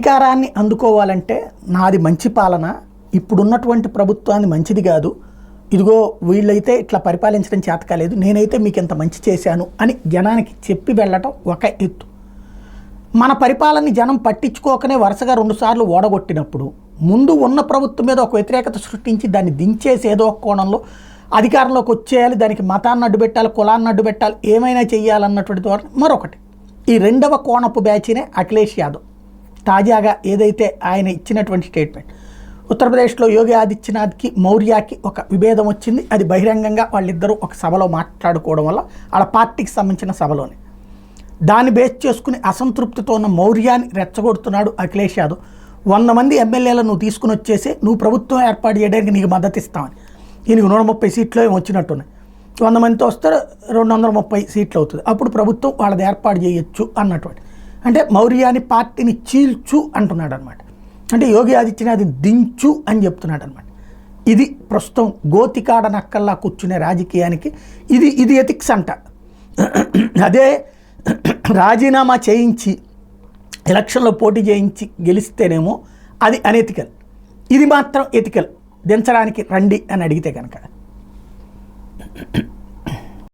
అధికారాన్ని అందుకోవాలంటే నాది మంచి పాలన, ఇప్పుడున్నటువంటి ప్రభుత్వాన్ని మంచిది కాదు, ఇదిగో వీళ్ళైతే ఇట్లా పరిపాలించడం చేత కాలేదు, నేనైతే మీకు ఇంత మంచి చేశాను అని జనానికి చెప్పి వెళ్ళటం ఒక ఎత్తు. మన పరిపాలనని జనం పట్టించుకోకనే వరుసగా 2 సార్లు ఓడగొట్టినప్పుడు ముందు ఉన్న ప్రభుత్వం మీద ఒక వ్యతిరేకత సృష్టించి దాన్ని దించేసి ఏదో ఒక కోణంలో అధికారంలోకి వచ్చేయాలి, దానికి మతాన్ని అడ్డుపెట్టాలి, కులాన్ని అడ్డుపెట్టాలి, ఏమైనా చెయ్యాలన్నటువంటి ద్వారా మరొకటి. ఈ 2వ కోణపు బ్యాచ్నే అఖిలేష్ యాదవ్. తాజాగా ఏదైతే ఆయన ఇచ్చినటువంటి స్టేట్మెంట్, ఉత్తరప్రదేశ్లో యోగి ఆదిత్యనాథ్కి మౌర్యాకి ఒక విభేదం వచ్చింది, అది బహిరంగంగా వాళ్ళిద్దరూ ఒక సభలో మాట్లాడుకోవడం వల్ల వాళ్ళ పార్టీకి సంబంధించిన సభలోనే దాన్ని బేస్ చేసుకుని అసంతృప్తితో ఉన్న మౌర్యాన్ని రెచ్చగొడుతున్నాడు అఖిలేష్ యాదవ్. 100 మంది ఎమ్మెల్యేలను నువ్వు తీసుకుని వచ్చేసి నువ్వు ప్రభుత్వం ఏర్పాటు చేయడానికి నీకు మద్దతు ఇస్తామని, ఈయనకు 130 సీట్లు ఏమి వచ్చినట్టున్నాయి, 100 మందితో వస్తే 230 సీట్లు అవుతుంది, అప్పుడు ప్రభుత్వం వాళ్ళది ఏర్పాటు చేయొచ్చు అన్నటువంటి. అంటే మౌర్యాని పార్టీని చీల్చు అంటున్నాడు అనమాట. అంటే యోగి ఆదిత్యనాథ్ దించు అని చెప్తున్నాడు అనమాట. ఇది ప్రస్తుతం గోతికాడ నక్కల్లా కూర్చునే రాజకీయానికి ఇది ఎథిక్స్ అంట. అదే రాజీనామా చేయించి ఎలక్షన్లో పోటీ చేయించి గెలిస్తేనేమో అది అనెథికల్, ఇది మాత్రం ఎథికల్, దించడానికి రండి అని అడిగితే కనుక.